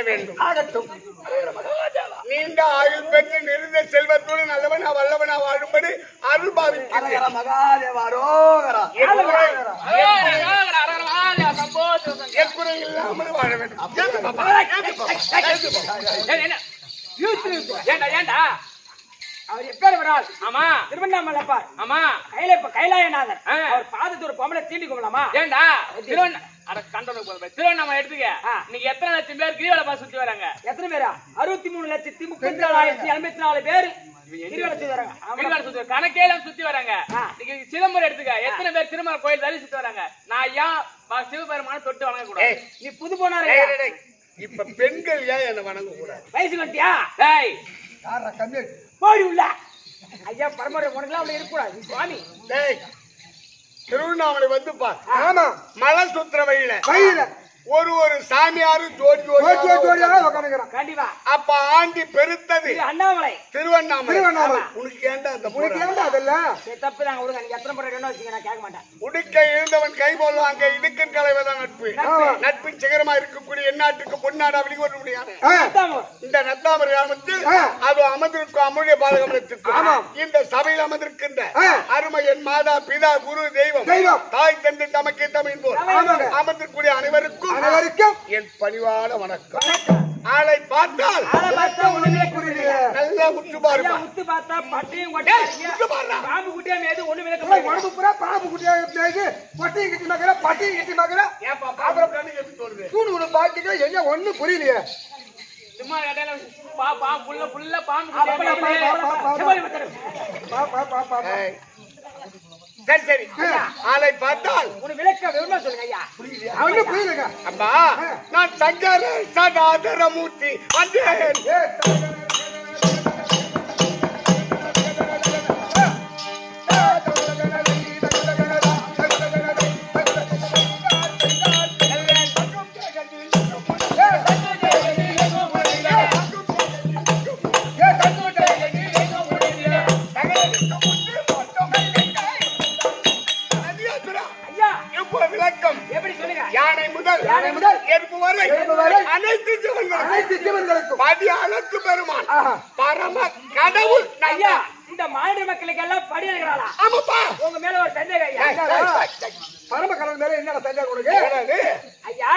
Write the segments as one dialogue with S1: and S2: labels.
S1: வேண்டும்.
S2: ஆகட்டும்.
S1: நீண்ட ஆயுள் பெற்று நிறைந்த செல்வத்தோடு நல்லவனா வல்லவனா வாழும்படி அருள் பாவிக்கிறேன்.
S2: மகாதேவாரோகரா.
S1: எக்குறை இல்லாமல் வாழ வேண்டும்.
S3: ஏண்டா அவர் எப்பேர் வரால்? ஆமா, திருவண்ணாமலை அப்பா. ஆமா, கைலாயநாதர். அவர் பாதத்து ஒரு பொம்பளை தீண்டி கும்பலாமா? ஏண்டா திருவண்ணாமலை எடுத்துக்க. நீங்க எத்தனை லட்சம் பேர் கிரிவல பாஸ் சுத்தி வராங்க? எத்தனை பேரா? 63,34,084 பேர் கிரிவல சுத்தி வராங்க. கிரிவல சுத்தி கணக்கேல சுத்தி வராங்க. நீங்க சிதம்பரம் எடுத்துக்க. எத்தனை பேர் திருமலை கோயில் தள்ளி சுத்தி வராங்க? நான் ஏன் சிவபெருமான தொட்டு வணங்க கூடாது? நீ புது போனாரு.
S1: இப்ப பெண்கள் ஏன் என்ன வணங்க கூடாது?
S3: வயசு கட்டியா? டேய்
S2: யாரா கம்மி
S3: போடி உள்ள. ஐயா பரமரை உனக்குலாம் அப்படி இருக்கக்கூடாது சுவாமி.
S1: டேய் திருவண்ணாமலை வந்து பார்.
S2: ஆமா,
S1: மலை சுத்துற வழியில ஒரு சாமியாரும்
S2: ஜோடியாக உட்காந்துக்கிறான்.
S3: கண்டிப்பா.
S1: அப்ப ஆண்டி பெருத்தது
S3: அண்ணாமலை
S1: திருவண்ணாமலை. உனக்கு ஏண்டா அந்த
S2: அதெல்லாம்
S3: தப்பு தாங்க. விடுங்க, நீங்க எத்தனை முறை வச்சுக்க, நான் கேட்க மாட்டேன்.
S1: உடுக்க இருந்தவன் கை போடுவாங்க. இதுக்கும் கலைவதான் நட்பு. நட்பின் சிகரமா இருக்கக்கூடிய எந்நாட்டுக்கு பொன்னாடா வெளிவர முடியாது. இந்த நத்தாமரை கிராமத்தில் அது அமர்ந்திருக்கும் அமுடைய பாலகமலத்திற்கும் இந்த சபையில் அமர்ந்திருக்கின்ற அருமை என் மாதா பிதா குரு தெய்வம் தாய் தந்தை தமக்கே தமிழ் போல் அமர்ந்திருக்கூடிய அனைவருக்கும் என் பணிவான வணக்கம். ஆளை பார்த்தால் நல்லா முத்து பாருங்க.
S3: முத்து பார்த்தா பட்டையும் பாம்பு குட்டியா மேது ஒண்ணு விளக்க
S2: உடம்பு பூரா பாம்பு குட்டியாக பட்டியும் கட்டி மக்கிற பட்டியும் கட்டி மக்கிற தூணு ஒண்ணு பாட்டிக்க என்ன ஒண்ணு புரியலையே.
S3: சும்மா இடையில புள்ள பாம்பு
S1: சரி சரி. ஆளை பார்த்தால்
S3: ஒரு விளக்க விவரமா சொல்லுங்க ஐயா.
S2: அவனு புரியலங்க.
S1: அம்மா நான் சங்கர சதாதரமூர்த்தி வந்தேன். யானை முதல் எறும்பு வரை அனைத்து ஜீவன்களுக்கும் மதியானத்து பெருமான் பரம கடவுள்.
S3: ஐயா இந்த மாநில மக்களுக்கு எல்லாம் படி எடுக்கிறாளா?
S1: ஆமாப்பா.
S3: உங்க மேல ஒரு சந்தேகம் ஐயா.
S2: பரம கடவுள் மேல என்ன சந்தேகம் உனக்கு?
S3: ஐயா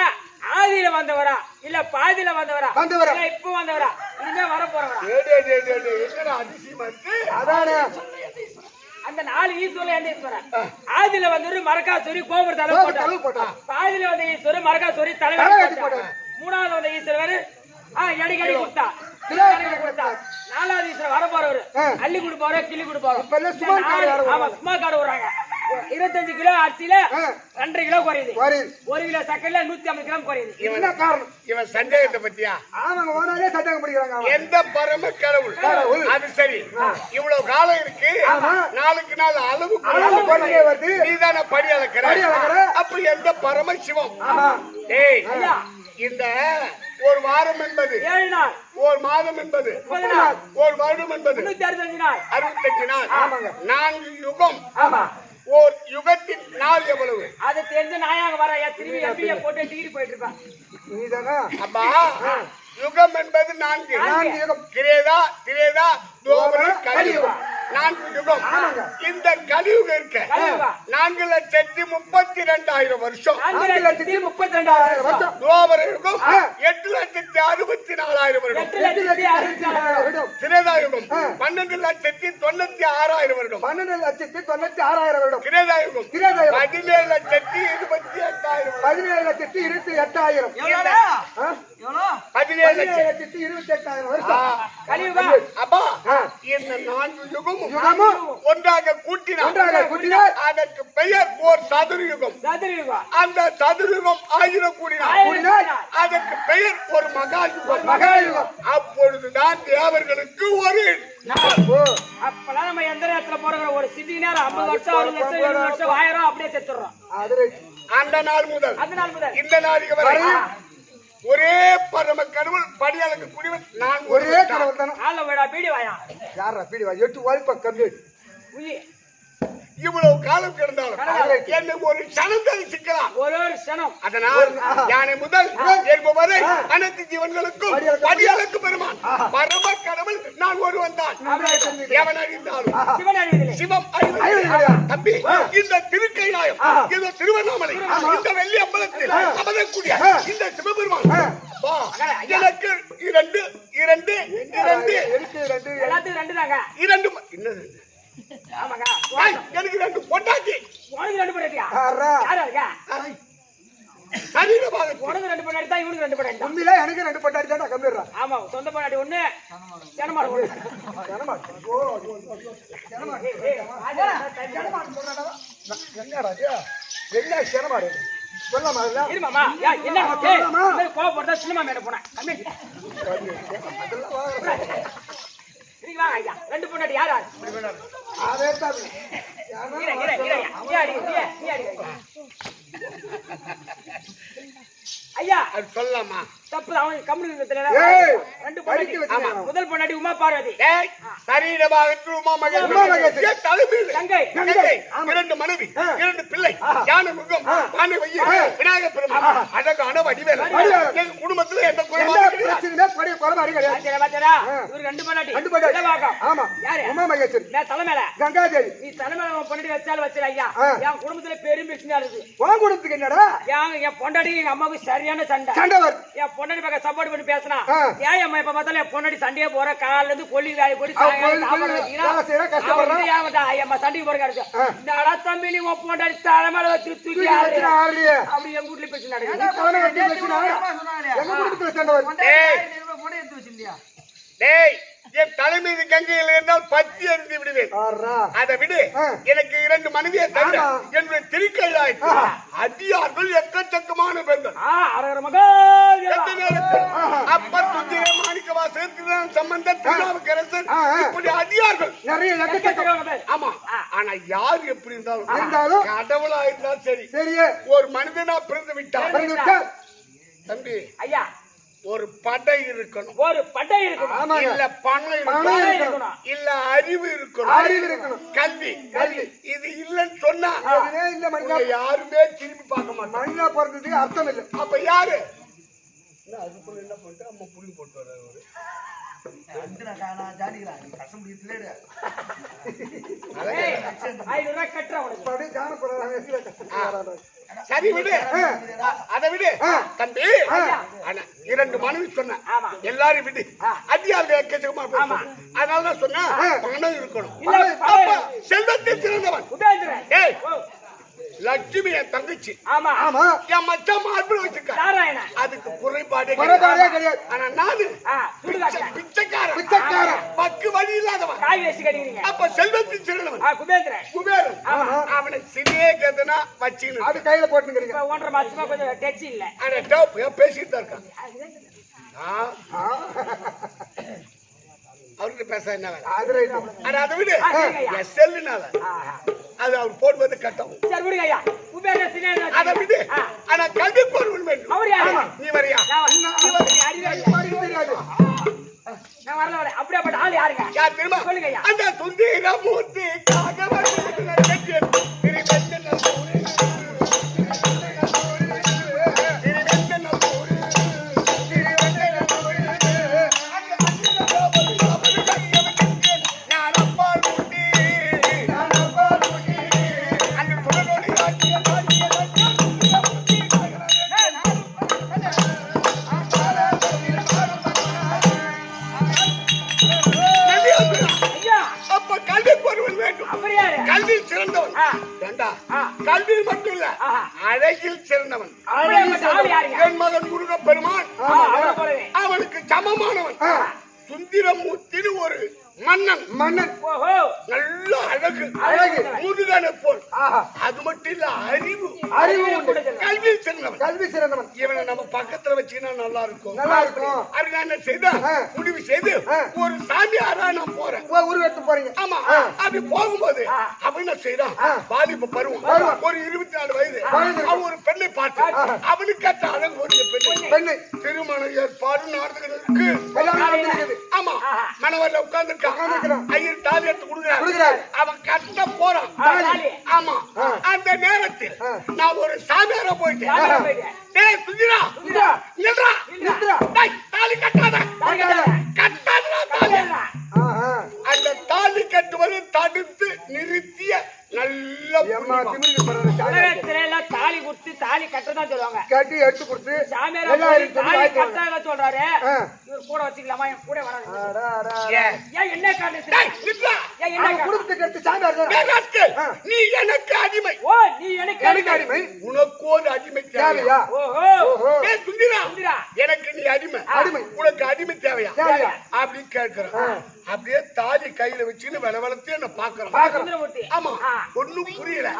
S3: ஆதியில வந்தவரா இல்ல பாதியில வந்தவரா இல்ல இப்ப வந்தவரா இனிமே வர போறவரா?
S1: அதிசயமா இருக்கு.
S2: அதானே
S3: அந்த 4 ஈஸ்வரன் எந்த ஈஸ்வரன்? ஆதியில வந்தவரு மரகாசுரி கோபுர தலைவர் போட்டார். பாதியில வந்த ஈஸ்வரன் மரகாசுரி தலைவர் போட்டார். மூணாவது வந்த ஈஸ்வரர் எடிக்கடி கொடுத்தா. 4வது ஈஸ்வரர் வர போறவரு அள்ளி கொடுப்பாரு கிள்ளி கொடுப்பாரு. சும்மா காடு விடுறாங்க. 25 கிலோ அரிசியில 2 கிலோ குறையுது. 1 கிலோ சக்கரையில 150 கிராம் குறையுது.
S2: என்ன காரணம்?
S1: இவன் சந்தேகத்தை பத்தியா?
S2: அவங்க ஓனாலே சந்தேகம் படிக்கிறாங்க.
S1: எந்த பரம கடவுள்? அது சரி. இவ்வளவு காலம் இருக்கு. நாளுக்கு நாள் அளவு
S2: வருது.
S1: நீதான படி அளக்கிற. அப்ப எந்த பரம சிவம்? ஏய் இந்த ஒரு வாரம் என்பது
S3: 7 நாள்,
S1: ஒரு மாதம் என்பது
S3: 30 நாள்,
S1: ஒரு வருடம் என்பது
S3: 365 நாள்,
S1: 65 நாள். 4 யுகம். ஒரு யுகத்தின் நாள் எவ்வளவு?
S3: அது தெரிஞ்ச நாயாக வர திரும்பி எம்பிஏ போட்டு டிகிரி போயிட்டு இருப்பான்.
S2: நீதானா?
S1: அப்பா யுகம் என்பது 4 யுகம். கிரேதா திரேதா துவாபர கலியுகம். 4 யுகம். இந்த கலியுகம் இருக்க 4,32,000 வருஷம்.
S3: 4,32,000 வருஷம்.
S1: துவாபர யுகம் 8,64,000 வருடம்.
S3: 8,64,000
S1: திரேதா யுகம் 12,96,000 வருடம்.
S2: 12,96,000 வருடம்.
S1: திரேதா யுகம் 17,28,000
S2: 17,28,000 17,28,000 வருஷம்.
S3: கலியுகம்.
S1: அப்பா இந்த 4 யுகமும் ஒன்றாக கூட்டினால் அதற்கு பெயர் ஓர் சதுர்யுகம். அந்த சதுர்யுகம் 1000 கூடினால் அதற்கு பெயர் ஒரு மகாயுகம். அப்பொழுதுதான் தேவர்களுக்கு ஒரு
S3: அப்பெல்லாம் நம்ம எந்த நேரத்துல போறோம்? ஒரு சிட்டி நேரம் 50 வருஷம் 60 வருஷம் 70 வருஷம் 1000 அப்படியே செத்துறோம்.
S1: அந்த நாள் முதல் இந்த நாளைக்கு வரை ஒரே பரம கடவுள் படியாளுக்கு குடிவன். நான்
S2: ஒரே கடவுள் தானே.
S3: ஆள வேடா பீடி வாயா.
S2: யாரா பீடி வா? 8 வாய்ப்பா கம்மி.
S1: இவ்வளவு காலம் கிடந்தாலும் என்னை ஒரு சனந்தல் சிக்கலாம்.
S3: ஒரு க்ஷணம்.
S1: அதனால் யானை முதல் எறும்பு வரை அனைத்து ஜீவன்களுக்கும் படியளக்கு பெருமான் பரம கடவுள் நான் ஒருவன் தான். எவன் அறிந்தாலும்
S3: சிவன் அறிவதில்லை.
S1: சிவம் அறிவதில்லை. தம்பி, இந்த திருக்கைலாயம், இந்த திருவண்ணாமலை, இந்த வெள்ளி அம்பலத்தில் அமரக்கூடிய இந்த சிவபெருமான் வா, எனக்கு இரண்டு இரண்டு இரண்டு
S3: எல்லாத்துக்கும் ரெண்டு தாங்க.
S1: இரண்டு என்னது?
S3: ஆமாங்க.
S1: எனக்கு ரெண்டு பொண்டாட்டி.
S3: உனக்கு ரெண்டு பொண்டாட்டியா?
S2: ஆறா.
S3: யாரா இருக்கா?
S1: சரீரமாக
S3: உனக்கு ரெண்டு பொண்டாட்டி தான், இவனுக்கு ரெண்டு பொண்டாட்டி தான்.
S2: உண்மையிலே எனக்கு 2 பொண்டாட்டி தான் கம்மிடுறா.
S3: ஆமா, சொந்த பொண்டாட்டி ஒண்ணு, ஜனமாடு ஒண்ணு.
S2: ஜனமாடு. ஓ, ஜனமாடு. ஜனமாடு சொல்றடா. என்னடா இது? என்ன ஜனமாடு? சொல்லமா இல்ல?
S3: இருமாமா. யா என்ன? ஏய், இந்த கோபப்பட்டா சினிமா மேல போறேன். கம்மி. நீங்க வாங்க ஐயா. ரெண்டு பொண்டாட்டி யாரா?
S2: அதே தான்.
S3: இர இர இர. நீ அடி, நீ அடி. ஐயா,
S1: அது சொல்லலாமா?
S3: தப்பு அவன் கம்முனு தெரியல.
S2: ஏய்,
S3: ரெண்டு பொண்டாட்டி. ஆமா, முதல் பொண்டாட்டி உமா பார்வதி.
S1: டேய், சரீரமாக உமா மகேஸ்வரி, தலைமையில்
S3: கங்கை.
S1: கங்கை, இரண்டு மனைவி, இரண்டு பிள்ளை, யானை முகம், பானை வைய, விநாயகர் பெருமாள், அழகான வடிவேல். எங்க குடும்பத்துல எந்த குறைபாடும் கிடையாது.
S2: பிரச்சனை கொடி குறவாடி கிடையாது.
S3: பாத்தடா, இவரு ரெண்டு பொண்டாட்டி.
S2: ரெண்டு பொண்டாட்டி.
S3: இடவாகம்.
S2: ஆமா.
S3: யாரு?
S2: உமா மகேஸ்வரி.
S3: நான் தலைமையில.
S2: கங்காதேவி.
S3: நீ தலைமையில பொண்டாட்டி வச்சாலும் வச்சல ஐயா. என் குடும்பத்துல பெரும் பிரச்சனை இருக்கு.
S2: உன் குடும்பத்துக்கு என்னடா?
S3: என் பொண்டாட்டி எங்க அம்மாவுக்கு சரியான சண்டை.
S2: சண்டை வர.
S3: என் பொண்டாட்டி பக்கம் சப்போர்ட் பண்ணி பேசினா ஏன் அம்மா இப்ப பார்த்தாலும் என் பொண்டாட்டி சண்டையே போற காலில இருந்து கொல்லி வேலை போட்டு சண்டைக்கு போறாரு. இந்த தம்பி நீ உன் பொண்டாட்டி தலைமையில வச்சு தூக்கி அப்படி எங்க வீட்டுல பிரச்சனை நடக்குது.
S2: எங்க குடும்பத்துல சண்டை வர.
S1: டேய், என் தலைமீது கங்கையில் இருந்தால் பத்தி அறிந்து விடுவேன். அதை விடு. எனக்கு இரண்டு மனைவியை தவிர என்னுடைய திருக்கைலாயத்தில் அடியார்கள் எக்கச்சக்கமான பெண்கள். அப்ப சுத்திர மாணிக்கவாசகர், திருநாள் சம்பந்தர், திருநாவுக்கரசர், இப்படி அடியார்கள்
S2: நிறைய எக்கச்சக்கம்.
S1: ஆமா. ஆனா யார் எப்படி இருந்தாலும் கடவுளா இருந்தாலும் சரி,
S2: சரியே
S1: ஒரு மனிதனா பிறந்து விட்டார் தம்பி
S3: ஐயா,
S1: ஒரு படை இருக்கணும்,
S3: ஒரு படை இருக்கணும்,
S1: இல்ல பணம் இருக்கணும், இல்ல அறிவு இருக்கணும், கல்வி. இது இல்லன்னு சொன்னா யாருமே திரும்பி பார்க்க மாட்டாங்க.
S2: மனிதா பிறந்ததுக்கு அர்த்தம் இல்லை.
S1: அப்ப யாரு அதுக்குள்ள என்ன பண்ணிட்டு அம்மா புள்ளி போட்டு வர்றாரு. சரி விடு, அதை விடு தம்பி. இரண்டு மனைவி சொன்ன எல்லாரும் விடு, அடியார்கள் எக்கச்சக்கமா பேசுவாங்க. அதனாலதான் சொன்ன பணம் இருக்கணும், செல்வத்தை சிறந்தவன். ஏய், லட்சுமி என் தங்கச்சி, என் மச்சான் மார்பிள் வச்சிருக்க, அதுக்கு குறைபாடே கிடையாது. ஆனா நானு பிச்சைக்காரன், பக்கு வழி இல்லாதவன். அப்ப செல்வத்தின் சிறந்தவன் குபேரன். அவனை சிறிய கேதுனா வச்சுக்கணும்,
S2: அது கையில போட்டுக்கிறீங்க.
S3: 1.5 மாசமா கொஞ்சம் டச் இல்ல.
S1: ஆனா பேசிட்டு தான் இருக்கான். அவர்கிட்ட பேச என்ன வேலை? அதை விடு, செல்லுனால அது அவர் போடுவது கட்டம். அதை விடு. ஆனா கல்வி பொருள் வேண்டும். நீ வரியா? யார் தெரியுமா? அந்த சுந்தரமூர்த்தி கல்வி மட்டும் இல்ல, அழகில் சிறந்தவன். என் மகன் முருகப் பெருமான் அவனுக்கு சமமானவன். சுந்தரமூர்த்தி ஒரு மன்னன், நல்ல அழகு, முருகனை போல். அது மட்டும் இல்ல, கல்வி சிறந்தவன். இவனை நம்ம பக்கத்துல வச்சுக்கினா நல்லா இருக்கும். அப்படி நான் என்ன செய்த முடிவு செய்து ஒரு சாமியாரா நான் போறேன்.
S2: போறீங்க?
S1: ஆமா. அப்படி போகும்போது அவன் என்ன செய்யறான், வாலிப பருவம், ஒரு 24 வயது. அவன் ஒரு பெண்ணை பார்த்து அவனுக்கு அழகு ஒரு பெண்ணை
S2: பெண்ணு
S1: திருமண ஏற்பாடு நடந்துகிட்டு
S2: எல்லாம் நடந்துருக்குது.
S1: ஆமா மணவர்ல உட்கார்ந்துருக்கான் ஐயர் தாலி எடுத்து
S2: கொடுக்குறாரு.
S1: கொடுக்குறாரு அவன் கட்ட போறான்
S3: தாலி.
S1: ஆமா அந்த நேரத்தில் நான் ஒரு சாமியார போயிட்டேன் டேய் சுஜிரா
S2: இந்தா,
S1: நில்றா
S2: நிறுத்துடா.
S1: டேய் தாலி கட்டாத கட்டாதடா தாலி
S2: ஆஹா.
S1: அந்த தாலி கட்டுவதை தடுத்து நிறுத்திய நல்ல
S2: எம்மா
S1: புண்ணியவான்.
S2: திமிருக்கு பரவாயில்ல. சாமியார்
S3: உலகத்துல எல்லாம் தாலி கொடுத்து தாலி கட்டதான் சொல்லுவாங்க.
S2: கட்டி எடுத்து கொடுத்து
S3: சாமியார்
S2: எல்லாம்
S3: போய்
S2: எடுத்து
S3: தாலி
S2: வாய்க்கு
S3: கட்டாத சொல்றாரு.
S2: ஆ.
S3: இவர் கூட வச்சுக்கலாமா? என் கூட வராது.
S2: அடா, அடா, அடா.
S1: ஏன்?
S3: ஏன் என்ன காரணம்?
S1: டேய் நில்றா
S3: ஏன் என்ன
S2: அவன்
S3: காரணம்?
S2: குடும்பத்துக்கு எடுத்து சாமியார் தானே.
S1: டேய் ராஸ்கல்,
S2: ஆ.
S1: நீ எனக்கு அடிமை
S3: ஓ நீ எனக்கு
S2: எனக்கு அடிமை
S1: உனக்கு ஒரு அடிமை
S2: தேவையா?
S1: தேவையா
S3: ஓஹோ
S2: ஓஹோ.
S1: டேய் சுந்திரா
S3: சுந்திரா.
S1: எனக்கு நீ அடிமை
S2: அடிமை.
S1: உனக்கு அடிமை தேவையா
S2: தேவையா?
S1: அப்படி கேட்கிறேன் அப்படியே தாலி கையில வச்சுன்னு வளவளத்து என்ன பாக்குறேன்
S2: பாக்குறேன்.
S3: சுந்தரமூர்த்தி.
S1: ஆமா
S3: ஆ.
S1: ஒண்ணும் புரியல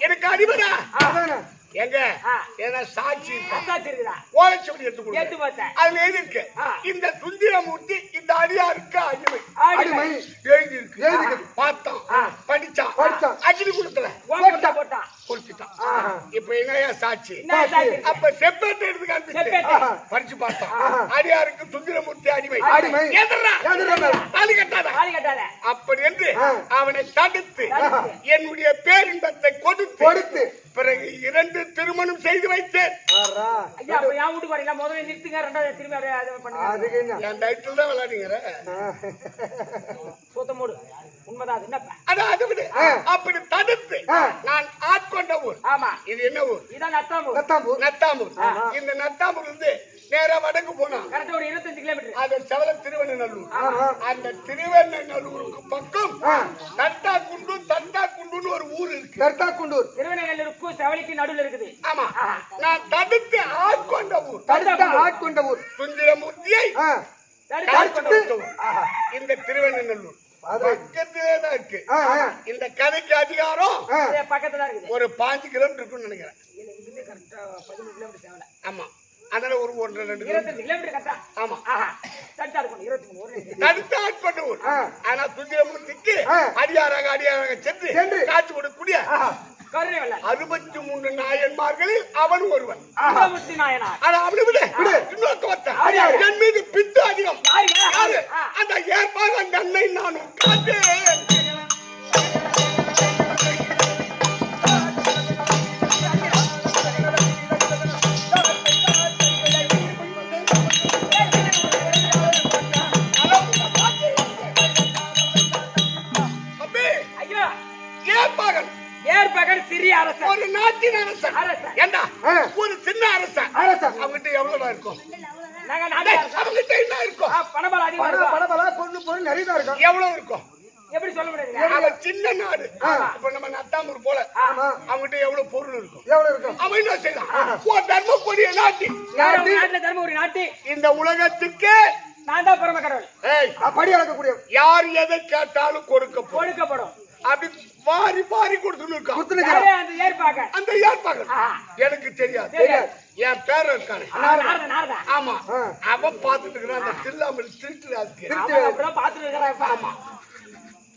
S1: எனக்கு அடிமைடா
S2: அதானே.
S1: எங்க
S3: ஆ.
S1: ஏன்னா சாட்சி இருக்கு.
S3: அத்தாச்சி இருக்குதா?
S1: ஓலைச்சுவடி எடுத்து
S3: ஏத்து
S1: கொடுங்க
S3: பார்த்தேன்.
S1: அதுல எழுதி இருக்கு
S3: ஆ.
S1: இந்த சுந்தரமூர்த்தி இந்த அடியாருக்கு அடிமை
S2: அடிமை.
S1: எழுதி இருக்கு
S2: எழுதிருக்கு.
S1: பார்த்தான்
S3: ஆ.
S1: படிச்சான்
S2: படிச்சான்.
S1: அக்னி கொடுக்கல
S3: போட்டா போட்டா.
S1: கொடுத்துட்டான்
S2: ஆஹா.
S1: இப்ப என்னையா சாட்சி
S3: என்ன சாட்சி?
S1: அப்ப செப்பேட்டை எடுத்து காமிச்சு
S3: செப்பேட்டை.
S2: ஆஹா.
S1: படிச்சு பார்த்தான்
S2: ஆஹா.
S1: அடியாருக்கு சுந்தரமூர்த்தி அடிமை
S2: அடிமை.
S1: எதிரா
S2: எதிரா.
S1: தாலி கட்டாத
S3: தாலி கட்டாத.
S1: அப்படி என்று
S2: ஆ.
S1: அவனை தடுத்து
S3: ஆஹா.
S1: என்னுடைய பேரின்பத்தை கொடுத்து
S2: கொடுத்து
S1: பிறகு 2 திருமணம் செய்து வைத்தேன்
S2: ஆறா.
S3: ஐயா அப்ப என் வீட்டுக்கு வரீங்களா? முதல்ல நிறுத்துங்க, ரெண்டாவது திரும்பி அப்படியே அது பண்ணுங்க.
S2: அதுக்கு என்ன?
S1: என் டைட்டில் தான் விளையாடுங்கிற
S3: சூத்த மூடு. உண்மைதான் அது. என்னப்பா?
S1: அதான் அதை விடு அப்படி தடுத்து
S2: ஆ.
S1: நான் ஆட்கொண்ட ஊர்
S3: ஆமா
S1: இது என்ன ஊர்
S3: இதான் நத்தாம்பூர்.
S2: நத்தாம்பூர்.
S1: நத்தாமூர் இந்த நத்தாமூர் இருந்து நேரா வடக்கு போனா
S3: கரெக்டா ஒரு 25 கிலோமீட்டர்.
S1: அது செவல திருவண்ணநல்லூர்
S2: ஆமா.
S1: அந்த திருவண்ணநல்லூருக்கு பக்கம் தட்டா குண்டுன்னு ஒரு ஊர் இருக்கு
S2: கர்த்தாக்குண்டூர்.
S3: திருவண்ணாமலைக்கும் செவலிக்கு நடுவுல இருக்குது.
S1: ஆமா நான் தடுத்து ஆட்கொண்ட ஊர்
S2: தடுத்த ஆட்கொண்ட ஊர்.
S1: சுந்தரமூர்த்தியை
S2: ஆ.
S1: ஆட்கொண்ட
S2: தடுத்து.
S1: ஊர்.
S2: ஆஹா.
S1: இந்த திருவண்ணநல்லூர்
S2: அது.
S1: பக்கத்திலே தான் இருக்கு
S2: ஆ, ஆ.
S1: இந்த கதைக்கு அதிகாரம்
S2: ஆ.
S3: அதே பக்கத்துல தான் இருக்குது.
S1: ஒரு 5 கிலோமீட்டர் இருக்கும்னு நினைக்கிறேன்
S3: இல்ல, இங்கிருந்து கரெக்டா 13 கிலோமீட்டர் செவல.
S1: ஆமா அதனால ஒரு 1-2
S3: 25 கிலோமீட்டர் கரெக்டா.
S1: ஆமா
S3: ஆஹா. கரெக்டா இருக்கும். 23 ஒரு நிமிஷம்.
S1: தடுத்து ஆட்கொண்ட ஊர்
S2: ஆ.
S1: ஆனா சுந்தரமூர்த்திக்கு
S2: ஆ.
S1: அடியாராக சென்று
S2: சென்று.
S1: காட்சி கொடுக்கக்கூடிய
S2: ஆஹா.
S3: கருணை வெள்ளம்.
S1: 63 நாயன்மார்களில் அவன் ஒருவன்
S3: சுந்தரமூர்த்தி நாயனார்.
S1: ஆனா அவனை விட இன்னொருத்த
S2: யாரு?
S1: என் மீது பித்து அதிகம்
S3: யாருங்க?
S1: யாரு?
S3: ஆ.
S1: அந்த ஏற்பாக அந்த அன்னை நானும் காட்டேன் அம்பே,
S3: ஐயா
S1: ஏற்பாகன்
S3: ஏற்பகன் சிறிய அரசன்.
S1: ஒரு நாட்டின் அரசன்
S3: அரசன்.
S1: ஏண்டா
S2: ஆ.
S1: ஒரு சின்ன அரசன்
S2: அரசன்.
S1: அவங்கிட்ட எவ்வளவு இருக்கும்
S3: நாங்க நாட்டு
S1: டேய்,
S3: அரசன்.
S1: அவங்கிட்ட என்ன இருக்கும்
S3: பணபலம் அதிகமா
S2: பண
S3: இருக்கும்.
S2: பணபலா பொண்ணு பொண்ணு நிறைய தான் இருக்கும்.
S1: எவ்வளவு இருக்கும்
S3: எப்படி சொல்ல முடியாது?
S1: அவன் சின்ன நாடு இப்ப நம்ம நத்தாமூர் போல
S2: ஆமா.
S1: அவங்கிட்ட எவ்வளவு பொருள் இருக்கும்
S2: எவ்வளவு இருக்கும்?
S1: அவன் என்ன செய்யலாம் ஓ தர்மபுரிய நாட்டி
S3: நாட்டுல தர்மபுரி நாட்டு
S1: இந்த உலகத்துக்கு
S3: நான் தான் பரம கடவுள்.
S1: ஏய்
S2: படி அளக்கக்கூடிய
S1: யார் எதை கேட்டாலும் கொடுக்கப்படும்
S3: கொடுக்கப்படும்.
S1: அப்படி வாரி வாரி கொடுத்துன்னு இருக்கான்
S2: குத்துனுக்கிறான்.
S3: யாரே அந்த ஏற்பாக
S1: அந்த ஏற்பாகன் எனக்கு தெரியாது
S3: தெரியாது.
S1: என் பேர் இருக்கானே
S3: நாரதா
S1: ஆமா அவன் பார்த்துட்டு இருக்கிறான் அந்த திருல்லாமல் திருட்டு ராஜ்க்கு
S3: அவன் அப்புறம் பாத்துட்டு இருக்கிறான். ஆமா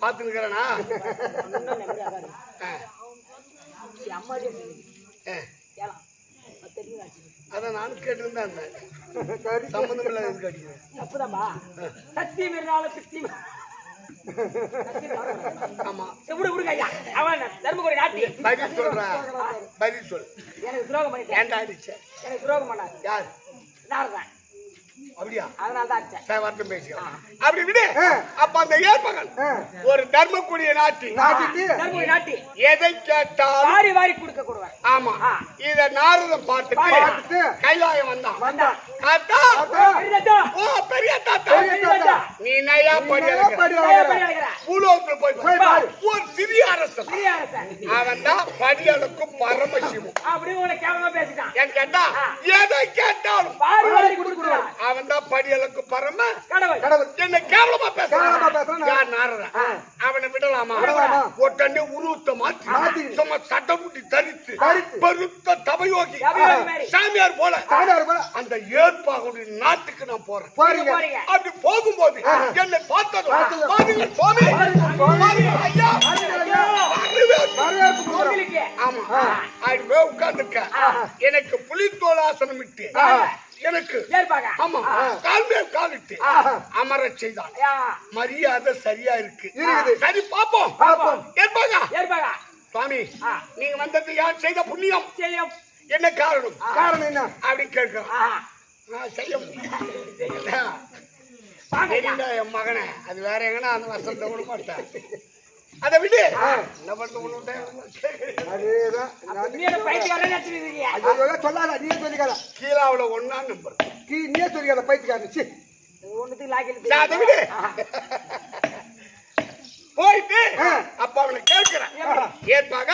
S1: பார்த்துட்டு இருக்கிறானா
S3: அம்மாடியே சொல்லுது. ஏலாம் தெரியுதா?
S1: அதான் நானும் கேட்டுருந்தேன் அந்த சம்பந்தம் இல்லாத எதுக்கு அடிக்கிறேன்
S3: தப்புதாம்பா. சக்தி மீறினால சக்தி
S1: ஆமா
S3: விடுங்க ஐயா. அவன் தர்மபுரி நாட்டி
S1: பதில் சொல்றேன் பதில் சொல்
S3: எனக்கு துரோகம் பண்ணிட்டேன்.
S1: ஏன்டா அடிச்ச
S3: எனக்கு துரோகம் பண்ணாரு
S1: யார்
S3: நாரதான்.
S1: அப்படியா
S3: அதனால தான் அடிச்சேன்.
S1: சரி வருத்தம் பேசிக்கலாம் அப்படி விடு அப்ப அந்த ஏற்பகன் ஒரு தர்மக்கூடிய நாட்டி
S2: நாட்டுக்கு
S3: தர்மபுரி நாட்டி
S1: எதை கேட்டாலும்
S3: வாரி வாரி கொடுக்க கூடுவார்.
S1: ஆமா இத நாரதம் பார்த்துட்டு
S2: பார்த்துட்டு
S1: கைலாயம் வந்தான்
S3: வந்தான்.
S1: தாத்தா
S3: பெரியதா,
S1: ஓ பெரிய தாத்தா
S3: பெரியதா.
S1: நீ நயா படி
S2: படி
S3: ஐயா, பெரிய அழகரா.
S1: பூலோகத்துல போய்
S2: போய் பாரு.
S1: ஒரு சிறிய அரசன்
S3: பெரிய அரசன்.
S1: அவன் தான் படியலுக்கும் பரமசிவம்
S3: அப்படி உங்களை கேவலமா பேசிட்டான்.
S1: ஏன் கேட்டா எதை கேட்டாலும்
S3: வாரி வாரி கொடுக்குறான்.
S1: அவன் தான் படியலுக்கு பரம
S3: கடவுள்.
S2: கடவுள்.
S1: என்ன கேவலமா
S2: கேவலமா
S1: பேசுறான்
S2: பேசுறான்.
S1: யார் நாரதன் அவனை விடலாமா
S2: விடலாமா?
S1: உடனே உருவத்தை மாற்றி
S2: மாத்தி.
S1: சும்மா சட்டமுட்டி தரித்து
S2: தரித்து.
S1: பெருத்த தபயோகி
S3: யாவையோகி மாதிரி.
S1: சாமியார் போல
S2: சாமியார் போல
S1: அந்த ஏற்பாகுடைய நாட்டுக்கு நான் போறேன்
S2: போறீங்க.
S3: போறீங்க.
S1: அப்படி போகும்போது என்னை பார்த்ததும்
S2: பார்த்ததும்.
S1: பாருங்கள் சுவாமி பாருங்கள் ஐயா வரவேற்பு.
S2: வரவேற்பு கொடுக்குறோம்.
S3: உங்களுக்கு
S1: ஆமா அது உட்கார்ந்துருக்க எனக்கு புலித்தோல் ஆசனம் இட்டு எனக்கு
S3: ஏற்பாங்க
S1: ஆமா கால் மேல் காலிட்டு அமர செய்தான்
S3: ஐயா,
S1: மரியாதை சரியா இருக்கு
S2: இருக்குது.
S1: சரி பாப்போம்
S2: பாப்போம்.
S1: ஏற்பாங்க
S3: ஏற்பாங்க
S1: சுவாமி
S3: ஆ.
S1: நீங்க வந்தது யார் செய்த புண்ணியம்
S3: செய்யும்
S1: என்ன காரணம்
S2: காரணம் என்ன?
S1: அப்படின்னு கேட்கிறோம்
S3: ஆ,
S1: நான் செய்ய
S3: வாங்க ஐயா.
S1: தெரியுதா என் மகனை அது வேற எங்கன்னா அந்த வருஷத்தை விட மாட்டேன் அதை விடு என்ன பண்ண
S2: அதேதான்.
S3: நீ என்ன பைத்தியக்காரன்னு நினைச்சிட்டு இருக்கீங்க?
S2: அதெல்லாம் சொல்லாத, நீ சொல்லிக்காத.
S1: கீழாவுல ஒன்னா நம்பர்
S2: நீயே சொல்லிக்காத, பைத்தியக்காரன். சீ.
S3: ஒண்ணுத்துக்கு லாக்கிட்டு
S1: நான் அதை விடு போயிட்டு அப்ப அவனை கேட்கிறேன் ஏற்பாக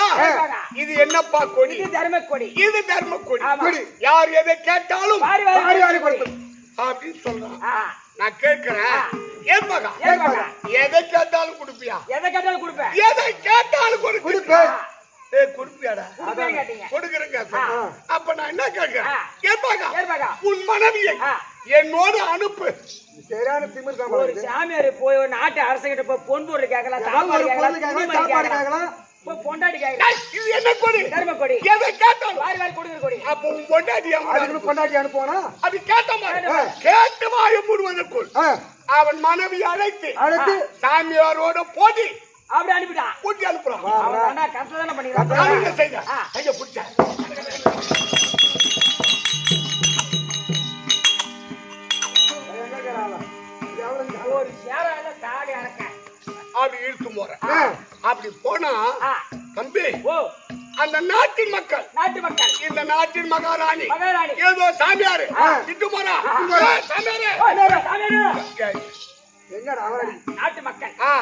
S1: இது என்னப்பா கொடி
S3: இது தர்ம கொடி.
S1: இது தர்ம கொடி
S3: ஆமா.
S1: யார் எதை கேட்டாலும்
S3: வாரி
S2: வாரி
S3: வாரி
S2: வாரி கொடுப்பது.
S1: அப்படின்னு சொல்றான்
S3: ஆ,
S1: நான் கேட்கிறேன் ஏற்பாக
S3: ஏற்பாங்க.
S1: எதை கேட்டாலும் கொடுப்பியா
S3: எதை கேட்டாலும் கொடுப்பேன்.
S1: எதை கேட்டாலும் கொடுப்பேன்
S2: கொடுப்பேன்.
S1: ஏய் கொடுப்பியாடா
S3: கொடுப்பேன் கேட்டீங்க.
S1: கொடுக்குறேங்க அப்ப நான் என்ன கேட்கிறேன் ஏற்பாக
S3: ஏற்பாங்க.
S1: உன் மனைவியை
S3: ஆ.
S1: என்னோடு அனுப்பு
S2: சரியான திமிர் தான்
S3: ஒரு
S2: பாருங்க.
S3: சாமியார் போய் ஒரு நாட்டு அரசங்கிட்ட போய் பொன் பொருள் கேட்கலாம்,
S2: ஏதாவது
S3: சாப்பாடு
S2: ஒரு
S3: கேட்கலாம்,
S2: பொருள் கேட்கலாம்,
S3: துணிமணி
S2: சாப்பாடு
S3: கேட்கலாம்,
S2: கேட்கலாம்.
S3: போய் பொண்டாட்டி கேட்கலாம்.
S1: ஏய், இது என்ன கொடி
S3: தர்ம கொடி.
S1: எதை கேட்டாலும்
S3: வாரி வாரி கொடுக்குற கொடி.
S1: அப்ப உன் பொண்டாட்டி
S2: அதுக்கு கொண்டாட்டி அனுப்புவானா?
S1: அது கேட்ட மாதிரி கேட்டு வாய மூடுவதற்குள்
S2: ஆ,
S1: அவன் மனைவி அழைத்து
S2: அடுத்து
S1: சாமியாரோட போட்டி
S3: அப்படி அனுப்பிட்டான்.
S1: கூட்டி அனுப்புறான்
S3: அவன் தானே கரெக்டா தானே பண்ணிக்கிறான்.
S1: நான் என்ன செய்தேன்
S3: ஆ.
S1: கைய பிடிச்சேன்
S2: என்ன கேட்கறாளா? இது எவ்வளவு?
S3: ஒரு சேரால தாடி அடக்க.
S1: அப்படி இழுத்து போறேன்
S2: ஆ,
S1: அப்படி போனா
S3: ஆ,
S1: தம்பி
S3: ஓ,
S1: அந்த நாட்டின் மக்கள்
S3: நாட்டு மக்கள்,
S1: இந்த நாட்டின் மகாராணி
S3: மகாராணி.
S1: ஏதோ சாமியாரு இட்டு போறா சாமியாரு
S3: ஓ, சாமியாரு.
S2: என்னடா அவரடி?
S3: நாட்டு மக்கள்.
S1: ஆ,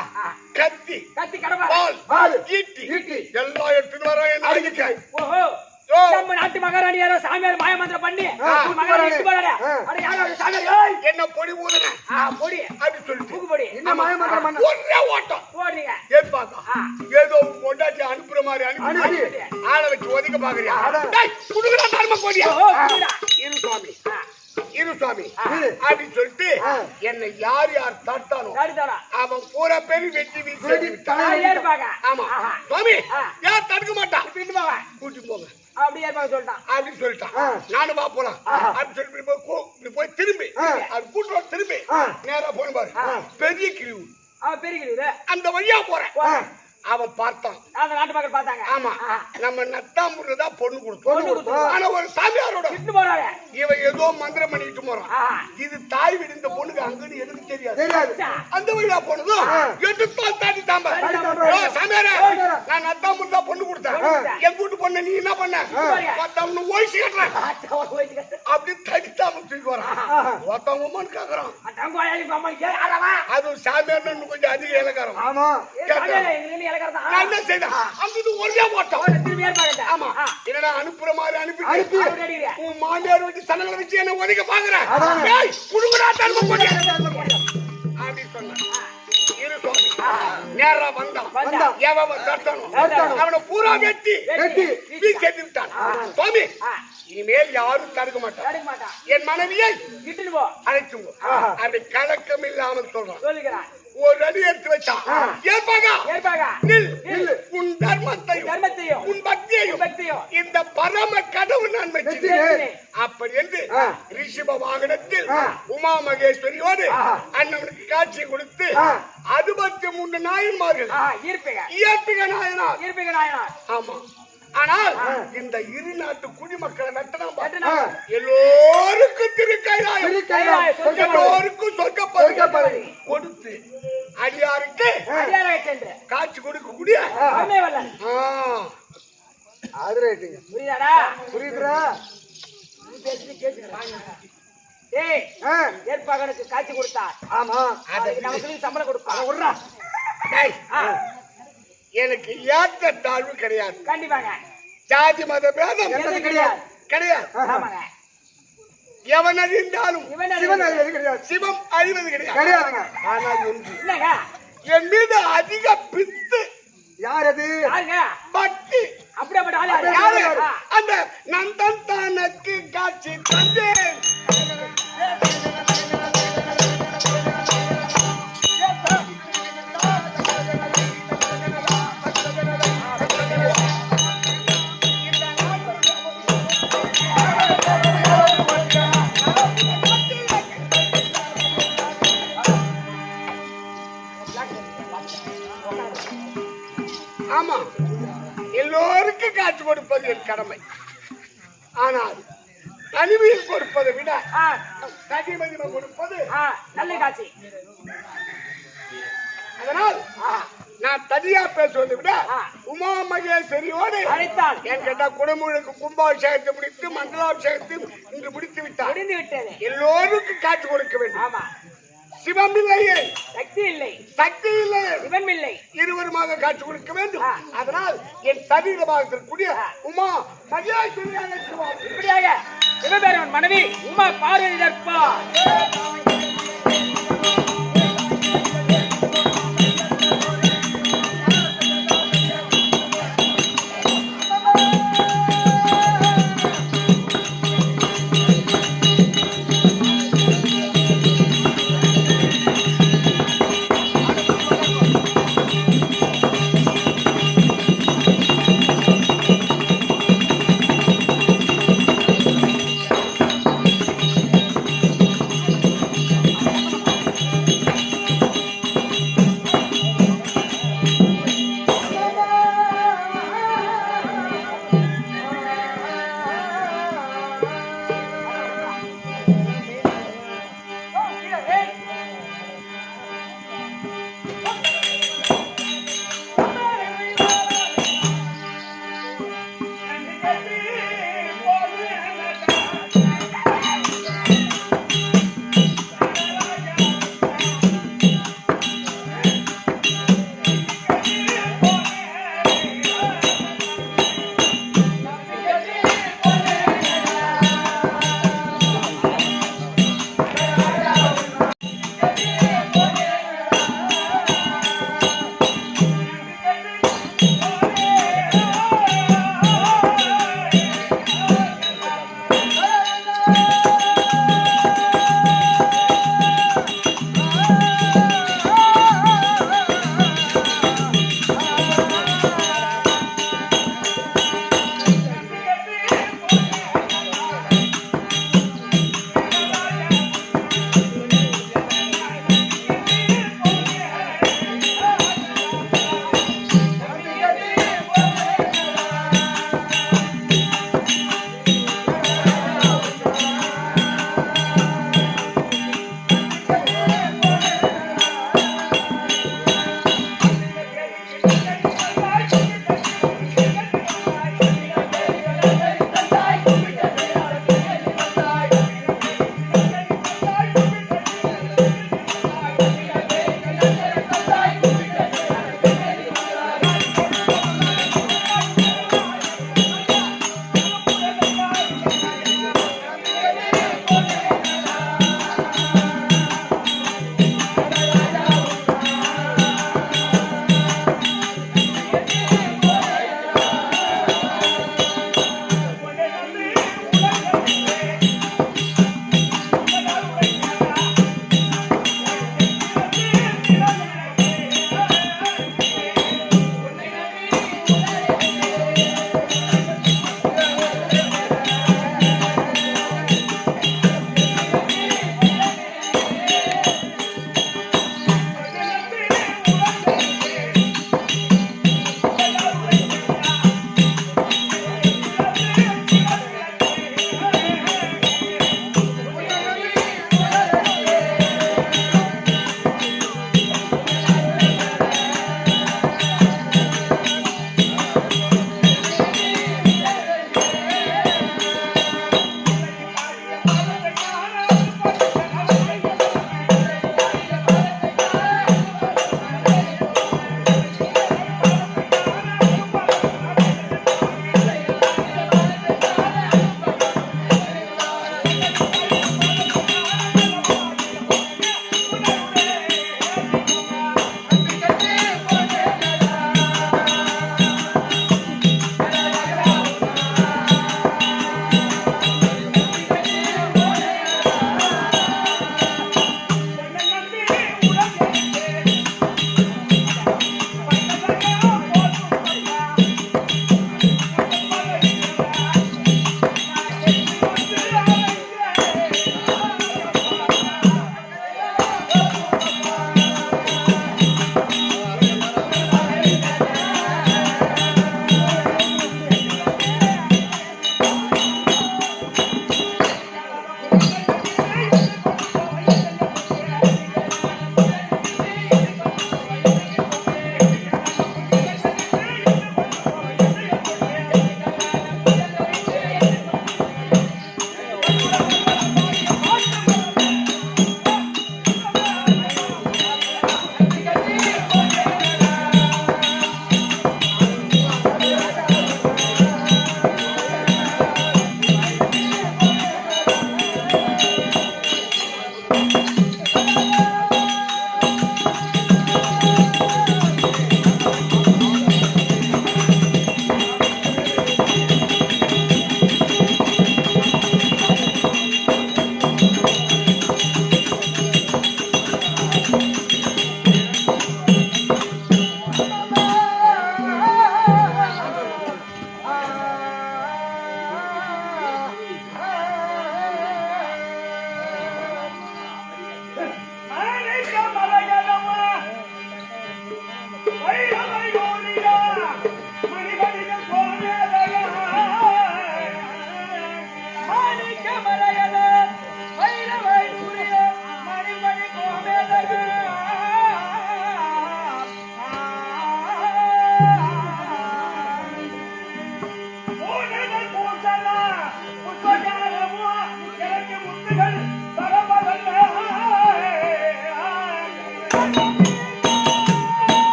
S1: கத்தி
S3: கத்தி கடமை.
S1: பால்
S2: பால்,
S1: ஈட்டி
S2: ஈட்டி.
S1: எல்லாம் எடுத்துட்டு வர என்ன அடிக்க
S3: ஓஹோ,
S1: ஓ.
S3: நம்ம நாட்டு மகாராணி யாரோ சாமியார் மாய மந்திரம் பண்ணி உன் மகாராணி இட்டு போறாரு. அட யாரோ ஒரு சாமியார். ஏய்,
S1: என்ன பொடி ஊதுன
S3: பொடி,
S1: அப்படி சொல்லிட்டு
S3: மூக்கு பொடி.
S2: என்ன மாயமந்திரம் பண்ண?
S1: ஒரே ஓட்டம்
S3: போடுறீங்க.
S1: ஏற்பாக்கா ஏதோ பொண்டாட்டி அனுப்புற மாதிரி அனுப்பி ஆளை வச்சு ஒதுக்க பாக்குறியா டேய் குடுக்குறா தர்ம கோடியா
S3: ஓஹோ, புரியுதா?
S1: இரு சுவாமி இரு சுவாமி
S2: இரு.
S1: அப்படின்னு சொல்லிட்டு என்னை யார் யார் தடுத்தானோ
S3: தாடிதாடா.
S1: அவன் பூரா பேரு வெட்டி வீசி விட்டான்.
S3: ஏற்பாங்க.
S1: ஆமா சுவாமி
S3: ஆ.
S1: யார் தடுக்க மாட்டான்
S3: இப்படி இட்டு போவா.
S1: கூட்டி போங்க
S3: அப்படி ஏற்பாங்க சொல்லிட்டான்.
S1: அப்படின்னு சொல்லிட்டான் நானும் வா போலாம் அப்படின்னு சொல்லி இப்படி போய் திரும்பி அது கூட்டு திரும்பி நேரா போன பாரு பெரிய கிழிவு
S3: அவன் பெருகிடுது.
S1: அந்த வழியா போறேன் அவன் பார்த்தான்
S3: அந்த நாட்டு மக்கள் பார்த்தாங்க.
S1: ஆமா நம்ம நத்தாம்பூர்ல தான் பொண்ணு
S3: பொண்ணு
S1: கொடுத்தோம்
S3: கொடுத்தோம்.
S1: ஆனா ஒரு சாமியாரோட
S3: இட்டு போறாரு.
S1: இவன் ஏதோ மந்திரம் பண்ணிட்டு போறான் இது தாய் வீடு இந்த பொண்ணுக்கு அங்கன்னு எனக்கு தெரியாது
S2: தெரியாது.
S1: அந்த வழியா போனதும் எடுத்தால் தாண்டி தாம்ப சாமியாரே நான் நத்தாம்பூர் தான் பொண்ணு கொடுத்தேன் என் கூட்டு பொண்ணு நீ என்ன பண்ண ஒருத்தவங்க ஓய்ச்சி கட்டுறேன் அப்படி தடி தாம தூக்கி வரான் ஒருத்தவங்க உமான்னு கேக்குறான் அது சாமியார் கொஞ்சம் அதிக இலக்காரம்
S2: ஆமா.
S1: நான் என்ன செய்தேன் அங்கிட்டு ஒரே ஓட்டம் ஆமா என்னடா அனுப்புற மாதிரி அனுப்பி உன் மாமியார் வீட்டு சனங்களை வச்சு என்ன ஒதுக்க பாக்குறேன் ஏய் குடுங்கடா தர்ம கொடி அப்படி சொன்னான் இரு சுவாமி நேரா வந்தான் எவன் தட்டணும் அவனை பூரா வெட்டி வீசி விட்டான் சுவாமி இனிமேல் யாரும் தடுக்க மாட்டான் என் மனைவியை அழைச்சு அப்படி கலக்கம் இல்லாமல் சொல்றான் ஒரு அடி எடுத்து வச்சான் ஏற்பாக நில் உன் தர்மத்தையும் உன் பக்தியையும் இந்த பரம கடவுள் நான் வச்சிருக்கேன் அப்படி என்று ரிஷப வாகனத்தில் உமா மகேஸ்வரியோடு அண்ணனுக்கு காட்சி கொடுத்து 63 நாயன்மார்கள் இயற்பிக நாயனார் ஆமா ஆனால் இந்த இரு நாட்டு குடிமக்களை நட்டனா எல்லோருக்கும் திருக்கைலாயம் எல்லோருக்கும் சொர்க்கப்பதி கொடுத்து அடியாருக்கு காட்சி கொடுக்கக்கூடிய
S2: அது ரைட்டுங்க. புரியுதுடா?
S3: ஏற்பாகனுக்கு காட்சி கொடுத்தார்.
S2: ஆமா.
S3: நமக்கு சம்பளம் கொடுப்பார்.
S2: விட்றா.
S1: எனக்கு ஏற்ற தாழ்வு கிடையாது.
S3: கண்டிப்பாங்க.
S1: ஜாதி மத பேதம்
S2: கிடையாது.
S1: கிடையாது.
S3: ஆமாங்க.
S1: எவன் அறிந்தாலும்
S2: சிவன் அறிவது கிடையாது.
S1: சிவம் அறிவது கிடையாது.
S2: கிடையாதுங்க.
S1: ஆனால் ஒன்று
S3: என்னங்க
S1: என் மீது அதிக பித்து
S2: யார் அது?
S3: யாருங்க?
S1: பக்தி
S3: அப்படியே ஆளு
S1: யாரு? அந்த நந்தன் தனக்கு காட்சி தந்தேன் காட்சி கொடுப்பது என் கடமை. ஆனால் தனிமையில் கொடுப்பதை விட தனிமதிமை கொடுப்பது
S3: நல்ல காட்சி.
S1: அதனால் நான் தனியா பேசுவதை விட உமா மகேஸ்வரியோடு
S3: அழைத்தால்
S1: என் கேட்டா குடமுழுக்கு கும்பாபிஷேகத்தை முடித்து மண்டலாபிஷேகத்தை இன்று முடித்து விட்டார்.
S3: முடிந்து விட்டது.
S1: எல்லோருக்கும் காட்சி கொடுக்க வேண்டும்.
S3: ஆமா,
S1: சிவம் இல்லையே,
S3: சக்தி இல்லை,
S1: சக்தி இல்லை,
S3: சிவன் இல்லை,
S1: இருவருமாக காட்சி கொடுக்க வேண்டும். அதனால் என் சரீரமாக இருக்கக்கூடிய உமா மகேஸ்வரியாக
S3: இப்படியாக சிவபெருமன் மனைவி உமா பார்வதி தற்பா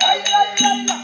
S3: ஐயா